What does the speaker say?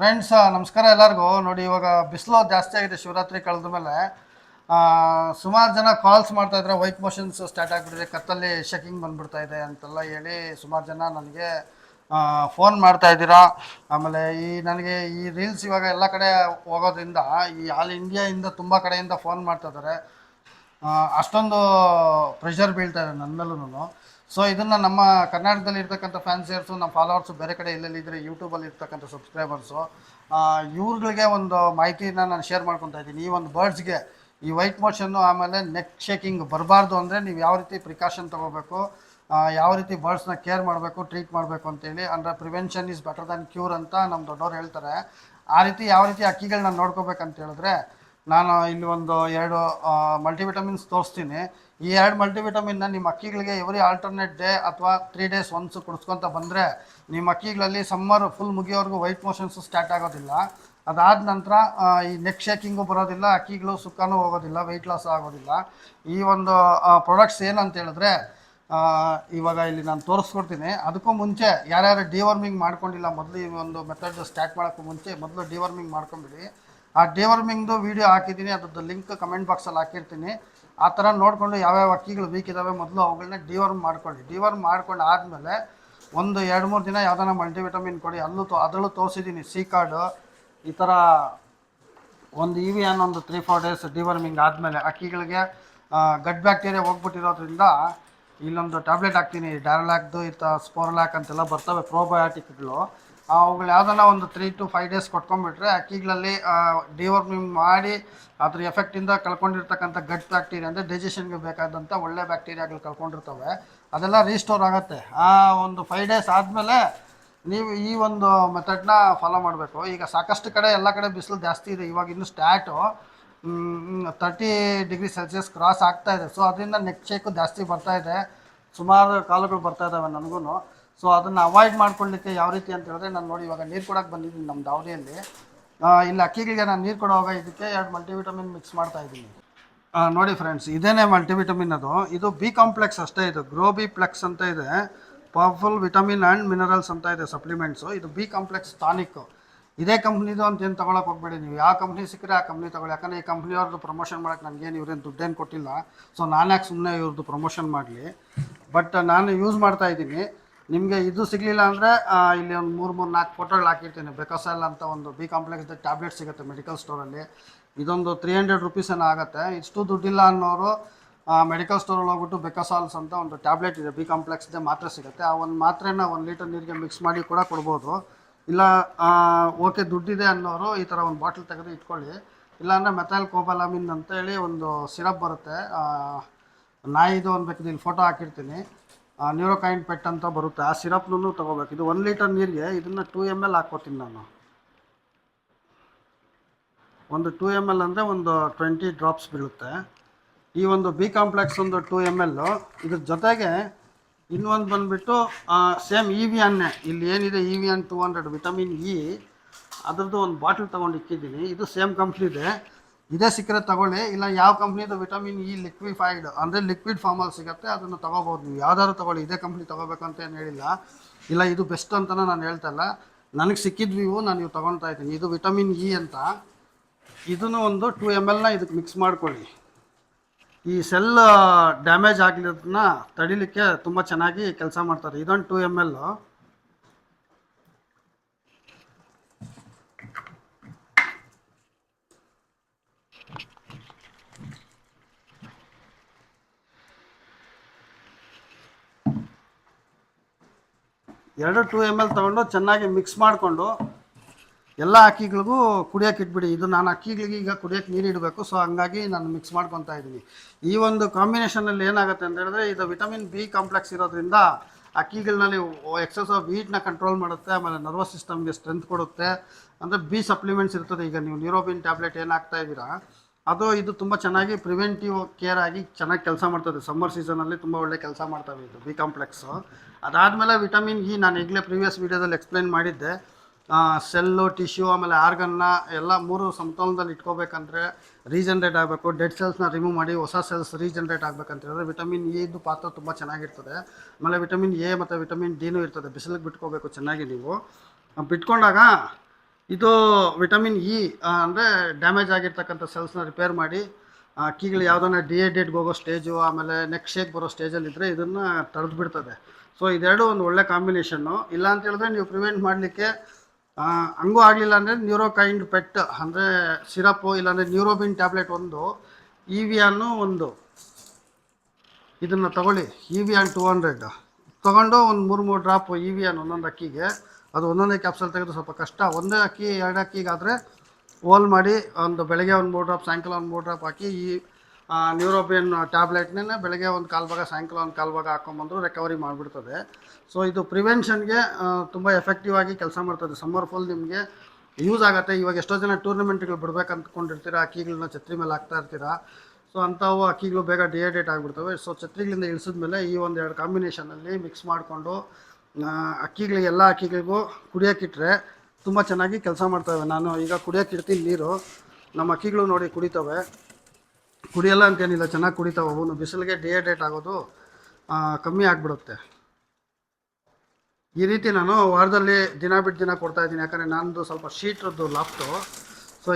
Friends ನಮಸ್ಕಾರ ಎಲ್ಲರಿಗೂ. ನೋಡಿ, ಇವಾಗ ಬಿಸಿಲು ಜಾಸ್ತಿ ಆಗಿದೆ. ಶಿವರಾತ್ರಿ ಕಳೆದ ಮೇಲೆ ಸುಮಾರು ಜನ ಕಾಲ್ಸ್ ಮಾಡ್ತಾ ಇದ್ರೆ ವೈಟ್ ಮೋಷನ್ಸ್ ಸ್ಟಾರ್ಟ್ ಆಗಿಬಿಟ್ಟಿದೆ, ಕತ್ತಲ್ಲಿ ಶೆಕಿಂಗ್ ಬಂದ್ಬಿಡ್ತಾ ಇದೆ ಅಂತೆಲ್ಲ ಹೇಳಿ ಸುಮಾರು ಜನ ನನಗೆ ಫೋನ್ ಮಾಡ್ತಾ ಇದ್ದೀರಾ. ಆಮೇಲೆ ನನಗೆ ಈ ರೀಲ್ಸ್ ಇವಾಗ ಎಲ್ಲ ಕಡೆ ಹೋಗೋದ್ರಿಂದ ಈ ಆಲ್ ಇಂಡಿಯಾಯಿಂದ ತುಂಬ ಕಡೆಯಿಂದ ಫೋನ್ ಮಾಡ್ತಾ ಇದ್ದಾರೆ. ಅಷ್ಟೊಂದು ಪ್ರೆಷರ್ ಬೀಳ್ತಾ ಇದೆ ನನ್ನ ಮೇಲೂ. ಸೊ ಇದನ್ನು ನಮ್ಮ ಕರ್ನಾಟಕದಲ್ಲಿ ಇರ್ತಕ್ಕಂಥ ಫ್ಯಾನ್ಸಿಯರ್ಸು, ನಮ್ಮ ಫಾಲೋವರ್ಸು, ಬೇರೆ ಕಡೆ ಎಲ್ಲೆಲ್ಲಿದ್ದರೆ ಯೂಟ್ಯೂಬಲ್ಲಿ ಇರ್ತಕ್ಕಂಥ ಸಬ್ಸ್ಕ್ರೈಬರ್ಸು, ಇವ್ರುಗಳಿಗೆ ಒಂದು ಮಾಹಿತಿನ ನಾನು ಶೇರ್ ಮಾಡ್ಕೊತಾ ಇದ್ದೀನಿ. ಈ ಒಂದು ಬರ್ಡ್ಸ್ಗೆ ಈ ವೈಟ್ ಮೋಷನ್ನು ಆಮೇಲೆ ನೆಕ್ ಶೇಕಿಂಗ್ ಬರಬಾರ್ದು ಅಂದರೆ ನೀವು ಯಾವ ರೀತಿ ಪ್ರಿಕಾಷನ್ ತೊಗೋಬೇಕು, ಯಾವ ರೀತಿ ಬರ್ಡ್ಸ್ನ ಕೇರ್ ಮಾಡಬೇಕು, ಟ್ರೀಟ್ ಮಾಡಬೇಕು ಅಂತೇಳಿ. ಅಂದರೆ prevention is better than cure ಅಂತ ನಮ್ಮ ದೊಡ್ಡವ್ರು ಹೇಳ್ತಾರೆ. ಆ ರೀತಿ ಯಾವ ರೀತಿ ಅಕ್ಕಿಗಳನ್ನ ನೋಡ್ಕೋಬೇಕಂತ ಹೇಳಿದ್ರೆ, ನಾನು ಇಲ್ಲಿ ಒಂದು 2 ಮಲ್ಟಿವಿಟಮಿನ್ಸ್ ತೋರಿಸ್ತೀನಿ. ಈ 2 ಮಲ್ಟಿವಿಟಮಿನ್ನ ನಿಮ್ಮ ಅಕ್ಕಿಗಳಿಗೆ ಎವ್ರಿ ಆಲ್ಟರ್ನೇಟ್ ಡೇ ಅಥವಾ 3 days ಒನ್ಸ್ ಕುಡಿಸ್ಕೊತ ಬಂದರೆ ನಿಮ್ಮ ಅಕ್ಕಿಗಳಲ್ಲಿ ಸಮ್ಮರ್ ಫುಲ್ ಮುಗಿಯೋವರೆಗೂ ವೈಟ್ ಮೋಷನ್ಸು ಸ್ಟಾರ್ಟ್ ಆಗೋದಿಲ್ಲ. ಅದಾದ ನಂತರ ಈ ನೆಕ್ ಶೇಕಿಂಗು ಬರೋದಿಲ್ಲ, ಅಕ್ಕಿಗಳು ಸುಕ್ಕನೂ ಹೋಗೋದಿಲ್ಲ, ವೆಯ್ಟ್ ಲಾಸ್ ಆಗೋದಿಲ್ಲ. ಈ ಒಂದು ಪ್ರಾಡಕ್ಟ್ಸ್ ಏನಂತ ಹೇಳಿದ್ರೆ, ಇವಾಗ ಇಲ್ಲಿ ನಾನು ತೋರಿಸ್ಕೊಡ್ತೀನಿ. ಅದಕ್ಕೂ ಮುಂಚೆ ಯಾರ್ಯಾರು ಡಿವರ್ಮಿಂಗ್ ಮಾಡ್ಕೊಂಡಿಲ್ಲ, ಮೊದಲು ಈ ಒಂದು ಮೆಥಡ್ ಸ್ಟಾರ್ಟ್ ಮಾಡೋಕ್ಕೂ ಮುಂಚೆ ಮೊದಲು ಡಿವರ್ಮಿಂಗ್ ಮಾಡ್ಕೊಂಬಿಡಿ. ಆ ಡಿವರ್ಮಿಂಗ್ದು ವೀಡಿಯೋ ಹಾಕಿದ್ದೀನಿ, ಅದ್ರದ್ದು ಲಿಂಕ್ ಕಮೆಂಟ್ ಬಾಕ್ಸಲ್ಲಿ ಹಾಕಿರ್ತೀನಿ. ಆ ಥರ ನೋಡಿಕೊಂಡು ಯಾವ್ಯಾವ ಅಕ್ಕಿಗಳು ವೀಕ್ ಇದ್ದಾವೆ ಮೊದಲು ಅವುಗಳನ್ನ ಡಿವರ್ಮ್ ಮಾಡ್ಕೊಳ್ಳಿ. ಡಿವರ್ಮ್ ಮಾಡ್ಕೊಂಡು ಆದಮೇಲೆ ಒಂದು 2-3 ದಿನ ಯಾವುದಾನ ಮಲ್ಟಿವಿಟಮಿನ್ ಕೊಡಿ. ಅದರಲ್ಲೂ ತೋರಿಸಿದ್ದೀನಿ ಸಿ ಕಾರ್ಡು. ಈ ಥರ ಒಂದು EVN ಒಂದು 3-4 days ಡಿವರ್ಮಿಂಗ್ ಆದಮೇಲೆ ಅಕ್ಕಿಗಳಿಗೆ ಗಟ್ ಬ್ಯಾಕ್ಟೀರಿಯಾ ಹೋಗ್ಬಿಟ್ಟಿರೋದ್ರಿಂದ ಇಲ್ಲೊಂದು ಟ್ಯಾಬ್ಲೆಟ್ ಹಾಕ್ತೀನಿ. ಡ್ಯಾರಲ್ಯಾಕ್ದು ಸ್ಪೋರಲ್ಯಾಕ್ ಅಂತೆಲ್ಲ ಬರ್ತವೆ ಪ್ರೋಬಯೋಟಿಕ್ಗಳು. ಅವುಗಳು ಯಾವುದನ್ನ ಒಂದು 3 to 5 days ಕೊಟ್ಕೊಂಡ್ಬಿಟ್ರೆ ಅಕ್ಕಿಗಳಲ್ಲಿ ಡಿವರ್ಮಿಂಗ್ ಮಾಡಿ ಅದ್ರ ಎಫೆಕ್ಟಿಂದ ಕಳ್ಕೊಂಡಿರ್ತಕ್ಕಂಥ ಗಟ್ ಬ್ಯಾಕ್ಟೀರಿಯಾ ಅಂದರೆ ಡೈಜೆಷನ್ಗೆ ಬೇಕಾದಂಥ ಒಳ್ಳೆ ಬ್ಯಾಕ್ಟೀರಿಯಾಗಳು ಕಳ್ಕೊಂಡಿರ್ತವೆ, ಅದೆಲ್ಲ ರೀಸ್ಟೋರ್ ಆಗುತ್ತೆ. ಆ ಒಂದು 5 days ಆದಮೇಲೆ ನೀವು ಈ ಒಂದು ಮೆಥಡ್ನ ಫಾಲೋ ಮಾಡಬೇಕು. ಈಗ ಸಾಕಷ್ಟು ಕಡೆ ಎಲ್ಲ ಕಡೆ ಬಿಸಿಲು ಜಾಸ್ತಿ ಇದೆ. ಇವಾಗ ಇನ್ನೂ ಸ್ಟಾರ್ಟು 30°C ಕ್ರಾಸ್ ಆಗ್ತಾ ಇದೆ. ಸೊ ಅದರಿಂದ ನೆಕ್ ಶೇಕು ಜಾಸ್ತಿ ಬರ್ತಾ ಇದೆ, ಸುಮಾರು ಕಾಲುಗಳು ಬರ್ತಾ ಇದ್ದಾವೆ ನನಗೂ. ಸೊ ಅದನ್ನು ಅವಾಯ್ಡ್ ಮಾಡ್ಕೊಳ್ಳಿಕ್ಕೆ ಯಾವ ರೀತಿ ಅಂತ ಹೇಳಿದ್ರೆ, ನಾನು ನೋಡಿ ಇವಾಗ ನೀರು ಕೊಡೋಕೆ ಬಂದಿದ್ದೀನಿ ನಮ್ಮ ದಾವರಿಯಲ್ಲಿ. ಇಲ್ಲಿ ಅಕ್ಕಿಗಳಿಗೆ ನಾನು ನೀರು ಕೊಡುವಾಗ ಇದಕ್ಕೆ 2 ಮಲ್ಟಿವಿಟಮಿನ್ ಮಿಕ್ಸ್ ಮಾಡ್ತಾ ಇದ್ದೀನಿ. ನೋಡಿ ಫ್ರೆಂಡ್ಸ್, ಇದೇನೇ ಮಲ್ಟಿವಿಟಮಿನ್. ಇದು ಬಿ ಕಾಂಪ್ಲೆಕ್ಸ್ ಅಷ್ಟೇ. ಇದು ಗ್ರೋಬಿ ಪ್ಲೆಕ್ಸ್ ಅಂತ ಇದೆ, ಪವರ್ಫುಲ್ ವಿಟಮಿನ್ ಆ್ಯಂಡ್ ಮಿನರಲ್ಸ್ ಅಂತ ಇದೆ ಸಪ್ಲಿಮೆಂಟ್ಸು. ಇದು ಬಿ ಕಾಂಪ್ಲೆಕ್ಸ್ ಟಾನಿಕ್ಕು. ಇದೇ ಕಂಪ್ನಿದು ಅಂತ ಏನು ತೊಗೊಳಕ್ಕೆ ಹೋಗ್ಬೇಡಿ ನೀವು. ಯಾವ ಕಂಪ್ನಿ ಸಿಕ್ಕರೆ ಆ ಕಂಪ್ನಿ ತೊಗೊಳ್ಳಿ. ಯಾಕಂದರೆ ಈ ಕಂಪ್ನಿಯವ್ರದ್ದು ಪ್ರಮೋಷನ್ ಮಾಡೋಕ್ಕೆ ನನಗೇನು ಇವ್ರೇನು ದುಡ್ಡೇನು ಕೊಟ್ಟಿಲ್ಲ. ಸೊ ನಾನು ಯಾಕೆ ಸುಮ್ಮನೆ ಇವ್ರದ್ದು ಪ್ರಮೋಷನ್ ಮಾಡಲಿ. ಬಟ್ ನಾನು ಯೂಸ್ ಮಾಡ್ತಾ ಇದ್ದೀನಿ. ನಿಮಗೆ ಇದು ಸಿಗಲಿಲ್ಲ ಅಂದರೆ ಇಲ್ಲಿ ಒಂದು 3-4 ಫೋಟೋಗಳು ಹಾಕಿರ್ತೀನಿ. ಬೆಕೋಸೆಲ್ ಅಂತ ಒಂದು ಬಿ ಕಾಂಪ್ಲೆಕ್ಸ್ದು ಟ್ಯಾಬ್ಲೆಟ್ ಸಿಗುತ್ತೆ ಮೆಡಿಕಲ್ ಸ್ಟೋರಲ್ಲಿ. ಇದೊಂದು 300 rupees ಏನೋ ಆಗುತ್ತೆ. ಇಷ್ಟು ದುಡ್ಡಿಲ್ಲ ಅನ್ನೋರು ಮೆಡಿಕಲ್ ಸ್ಟೋರಲ್ಲಿ ಹೋಗ್ಬಿಟ್ಟು ಬೆಕೋಸಾಲ್ಸ್ ಅಂತ ಒಂದು ಟ್ಯಾಬ್ಲೆಟ್ ಇದೆ, ಬಿ ಕಾಂಪ್ಲೆಕ್ಸ್ದೇ ಮಾತ್ರೆ ಸಿಗುತ್ತೆ. ಆ ಒಂದು ಮಾತ್ರೆನ 1 ಲೀಟರ್ ನೀರಿಗೆ ಮಿಕ್ಸ್ ಮಾಡಿ ಕೂಡ ಕೊಡ್ಬೋದು. ಇಲ್ಲ ಓಕೆ ದುಡ್ಡಿದೆ ಅನ್ನೋರು ಈ ಥರ ಒಂದು ಬಾಟ್ಲ್ ತೆಗೆದು ಇಟ್ಕೊಳ್ಳಿ. ಇಲ್ಲಾಂದರೆ ಮೆಥೈಲ್ ಕೋಬಾಲಾಮಿನ್ ಅಂತೇಳಿ ಒಂದು ಸಿರಪ್ ಬರುತ್ತೆ. ನಾಯಿದು ಒಂದು ಬೇಕಿದೆ, ಇಲ್ಲಿ ಫೋಟೋ ಹಾಕಿರ್ತೀನಿ. ನ್ಯೂರೋಕೈನ್ ಪೆಟ್ ಅಂತ ಬರುತ್ತೆ, ಆ ಸಿರಪ್ನೂ ತೊಗೋಬೇಕು. ಇದು 1 ಲೀಟರ್ ನೀರಿಗೆ ಇದನ್ನು 2 ml ಹಾಕ್ಕೋತೀನಿ ನಾನು. ಒಂದು 2 ml ಅಂದರೆ ಒಂದು 20 drops ಬೀಳುತ್ತೆ. ಈ ಒಂದು ಬಿ ಕಾಂಪ್ಲೆಕ್ಸ್ ಒಂದು 2 ml. ಇದ್ರ ಜೊತೆಗೆ ಇನ್ನೊಂದು ಬಂದುಬಿಟ್ಟು ಸೇಮ್ EVN, ಇಲ್ಲಿ ಏನಿದೆ EVN 200 ವಿಟಮಿನ್ ಇ, ಅದ್ರದ್ದು ಒಂದು ಬಾಟಲ್ ತೊಗೊಂಡು ಇಕ್ಕಿದ್ದೀನಿ. ಇದು ಸೇಮ್ ಕಂಪ್ನಿದೆ. ಇದೇ ಸಿಕ್ಕರೆ ತೊಗೊಳ್ಳಿ. ಇಲ್ಲ ಯಾವ ಕಂಪ್ನಿದು ವಿಟಮಿನ್ ಇ ಲಿಕ್ವಿಫೈಡ್ ಅಂದರೆ ಲಿಕ್ವಿಡ್ ಫಾರ್ಮಲ್ಲಿ ಸಿಗುತ್ತೆ, ಅದನ್ನು ತೊಗೋಬೋದು ನೀವು. ಯಾವ್ದಾದ್ರು ತೊಗೊಳ್ಳಿ, ಇದೇ ಕಂಪ್ನಿ ತೊಗೋಬೇಕು ಅಂತ ಏನು ಹೇಳಿಲ್ಲ. ಇಲ್ಲ ಇದು ಬೆಸ್ಟ್ ಅಂತಲೂ ನಾನು ಹೇಳ್ತಾ ಇಲ್ಲ, ನನಗೆ ಸಿಕ್ಕಿದ್ವಿ ನಾನು ಇವು ತೊಗೊಳ್ತಾ ಇದ್ದೀನಿ. ಇದು ವಿಟಮಿನ್ ಇ ಅಂತ. ಇದನ್ನು ಒಂದು 2 ml ಇದಕ್ಕೆ ಮಿಕ್ಸ್ ಮಾಡ್ಕೊಳ್ಳಿ. ಈ ಸೆಲ್ ಡ್ಯಾಮೇಜ್ ಆಗಲಿದ್ದನ್ನ ತಡಿಲಿಕ್ಕೆ ತುಂಬ ಚೆನ್ನಾಗಿ ಕೆಲಸ ಮಾಡ್ತಾರೆ. ಇದೊಂದು 2 ml. ಎರಡು 2 ml ತೊಗೊಂಡು ಚೆನ್ನಾಗಿ ಮಿಕ್ಸ್ ಮಾಡಿಕೊಂಡು ಎಲ್ಲ ಅಕ್ಕಿಗಳಿಗೂ ಕುಡಿಯೋಕೆ ಇಟ್ಬಿಡಿ. ಇದು ನಾನು ಅಕ್ಕಿಗಳಿಗೆ ಈಗ ಕುಡಿಯೋಕ್ಕೆ ನೀರು ಇಡಬೇಕು, ಸೊ ಹಂಗಾಗಿ ನಾನು ಮಿಕ್ಸ್ ಮಾಡ್ಕೊತಾ ಇದ್ದೀನಿ. ಈ ಒಂದು ಕಾಂಬಿನೇಷನಲ್ಲಿ ಏನಾಗುತ್ತೆ ಅಂತ ಹೇಳಿದ್ರೆ, ಇದು ವಿಟಮಿನ್ ಬಿ ಕಾಂಪ್ಲೆಕ್ಸ್ ಇರೋದ್ರಿಂದ ಅಕ್ಕಿಗಳಲ್ಲಿ ಎಕ್ಸಸ್ ಆಫ್ ವೀಟ್ನ ಕಂಟ್ರೋಲ್ ಮಾಡುತ್ತೆ. ಆಮೇಲೆ ನರ್ವಸ್ ಸಿಸ್ಟಮ್ಗೆ ಸ್ಟ್ರೆಂತ್ ಕೊಡುತ್ತೆ. ಅಂದರೆ ಬಿ ಸಪ್ಲಿಮೆಂಟ್ಸ್ ಇರ್ತದೆ. ಈಗ ನೀವು ನ್ಯೂರೋಬಿನ್ ಟ್ಯಾಬ್ಲೆಟ್ ಏನು ಹಾಕ್ತಾ ಇದ್ದೀರಾ, ಇದು ತುಂಬ ಚೆನ್ನಾಗಿ ಪ್ರಿವೆಂಟಿವ್ ಕೇರ್ ಆಗಿ ಚೆನ್ನಾಗಿ ಕೆಲಸ ಮಾಡ್ತದೆ. ಸಮ್ಮರ್ ಸೀಸನಲ್ಲಿ ತುಂಬ ಒಳ್ಳೆ ಕೆಲಸ ಮಾಡ್ತವೆ ಇದು ಬಿ ಕಾಂಪ್ಲೆಕ್ಸು. ಅದಾದಮೇಲೆ ವಿಟಮಿನ್ ಇ ನಾನು ಈಗಲೇ ಪ್ರೀವಿಯಸ್ ವೀಡಿಯೋದಲ್ಲಿ ಎಕ್ಸ್ಪ್ಲೈನ್ ಮಾಡಿದ್ದೆ. ಸೆಲ್ಲು, ಟಿಶ್ಯೂ, ಆಮೇಲೆ ಆರ್ಗನ್ನ ಎಲ್ಲ 3 ಸಮತೋಲನದಲ್ಲಿ ಇಟ್ಕೋಬೇಕಂದ್ರೆ ರೀಜನ್ರೇಟ್ ಆಗಬೇಕು. ಡೆಡ್ ಸೆಲ್ಸ್ನ ರಿಮೂವ್ ಮಾಡಿ ಹೊಸ ಸೆಲ್ಸ್ ರೀಜನ್ರೇಟ್ ಆಗಬೇಕಂತ ಹೇಳಿದ್ರೆ ವಿಟಮಿನ್ ಇದು ಪಾತ್ರ ತುಂಬ ಚೆನ್ನಾಗಿರ್ತದೆ. ಆಮೇಲೆ ವಿಟಮಿನ್ ಎ ಮತ್ತು ವಿಟಮಿನ್ ಡಿನೂ ಇರ್ತದೆ. ಬಿಸಿಲಿಗೆ ಬಿಟ್ಕೋಬೇಕು ಚೆನ್ನಾಗಿ ನೀವು. ಬಿಟ್ಕೊಂಡಾಗ ಇದು ವಿಟಮಿನ್ ಇ ಅಂದರೆ ಡ್ಯಾಮೇಜ್ ಆಗಿರ್ತಕ್ಕಂಥ ಸೆಲ್ಸ್ನ ರಿಪೇರ್ ಮಾಡಿ ಅಕ್ಕಿಗಳು ಯಾವುದನ್ನ ಡಿಹೈಡ್ರೇಟ್ಗೆ ಹೋಗೋ ಸ್ಟೇಜು ಆಮೇಲೆ ನೆಕ್ ಶೇಕ್ ಬರೋ ಸ್ಟೇಜಲ್ಲಿದ್ದರೆ ಇದನ್ನು ತಡೆದು ಬಿಡ್ತದೆ. ಸೊ ಇದೆರಡು ಒಂದು ಒಳ್ಳೆ ಕಾಂಬಿನೇಷನ್ನು. ಇಲ್ಲ ಅಂತ ಹೇಳಿದ್ರೆ ನೀವು ಪ್ರಿವೆಂಟ್ ಮಾಡಲಿಕ್ಕೆ ಹಂಗೂ ಆಗಲಿಲ್ಲ ಅಂದರೆ ನ್ಯೂರೋಕೈಂಡ್ ಪೆಟ್ ಅಂದರೆ ಸಿರಪ್ಪು ಇಲ್ಲಾಂದರೆ ನ್ಯೂರೋಬಿನ್ ಟ್ಯಾಬ್ಲೆಟ್ ಒಂದು, ಇವಿಯನ್ನು ಒಂದು, ಇದನ್ನು ತಗೊಳ್ಳಿ ಇವಿಯಾನ್ 200 ತೊಗೊಂಡು ಒಂದು 3 ಡ್ರಾಪ್ ಇವಿಯಾನ್ ಒಂದೊಂದು ಅಕ್ಕಿಗೆ. ಅದು ಒಂದೊಂದೇ ಕ್ಯಾಪ್ಸಲ್ ತೆಗೆದು ಸ್ವಲ್ಪ ಕಷ್ಟ. ಒಂದೇ ಅಕ್ಕಿ 2 ಅಕ್ಕಿಗಾದರೆ ಹೋಲ್ ಮಾಡಿ ಒಂದು ಬೆಳಗ್ಗೆ ಒಂದು 3 ಡ್ರಾಪ್ ಸಾಯಂಕಾಲ ಒಂದು 3 ಡ್ರಾಪ್ ಹಾಕಿ ಈ ನ್ಯೂರೋಬಿನ್ ಟ್ಯಾಬ್ಲೆಟ್ನೇ ಬೆಳಗ್ಗೆ ಒಂದು 1/4 ಭಾಗ ಸಾಯಂಕಾಲ ಒಂದು 1/4 ಭಾಗ ಹಾಕ್ಕೊಂಬಂದ್ರು ರಿಕವರಿ ಮಾಡಿಬಿಡ್ತದೆ. ಸೊ ಇದು ಪ್ರಿವೆನ್ಷನ್ಗೆ ತುಂಬ ಎಫೆಕ್ಟಿವ್ ಆಗಿ ಕೆಲಸ ಮಾಡ್ತದೆ. ಸಮ್ಮರ್ ಫುಲ್ ನಿಮಗೆ ಯೂಸ್ ಆಗುತ್ತೆ. ಇವಾಗ ಎಷ್ಟೋ ಜನ ಟೂರ್ನಮೆಂಟ್ಗಳು ಬಿಡ್ಬೇಕು ಅಂದ್ಕೊಂಡಿರ್ತೀರ, ಅಕ್ಕಿಗಳನ್ನ ಛತ್ರಿ ಮೇಲೆ ಹಾಕ್ತಾ ಇರ್ತೀರಾ. ಸೊ ಅಂಥವು ಅಕ್ಕಿಗಳು ಬೇಗ ಡಿಹೈಡ್ರೇಟ್ ಆಗಿಬಿಡ್ತವೆ. ಸೊ ಛತ್ರಿಗಳಿಂದ ಇಳಿಸಿದ್ಮೇಲೆ ಈ ಒಂದೆರಡು ಕಾಂಬಿನೇಷನಲ್ಲಿ ಮಿಕ್ಸ್ ಮಾಡಿಕೊಂಡು ಅಕ್ಕಿಗಳಿಗೆ ಎಲ್ಲ ಅಕ್ಕಿಗಳಿಗೂ ಕುಡಿಯೋಕ್ಕಿಟ್ರೆ ತುಂಬ ಚೆನ್ನಾಗಿ ಕೆಲಸ ಮಾಡ್ತವೆ. ನಾನು ಈಗ ಕುಡಿಯೋಕ್ಕಿಡ್ತೀನಿ ನೀರು. ನಮ್ಮ ಅಕ್ಕಿಗಳು ನೋಡಿ ಕುಡಿತವೆ, ಕುಡಿಯಲ್ಲ ಅಂತೇನಿಲ್ಲ, ಚೆನ್ನಾಗಿ ಕುಡಿತಾವೆ. ಅವನು ಬಿಸಿಲಿಗೆ ಡಿಹೈಡ್ರೇಟ್ ಆಗೋದು ಕಮ್ಮಿ ಆಗಿಬಿಡುತ್ತೆ. ಈ ರೀತಿ ನಾನು ವಾರದಲ್ಲಿ ದಿನ ಬಿಟ್ಟು ದಿನ ಕೊಡ್ತಾಯಿದ್ದೀನಿ. ಯಾಕಂದರೆ ನಂದು ಸ್ವಲ್ಪ ಶೀಟ್ರದ್ದು ಲಾಫ್ಟು. ಸೊ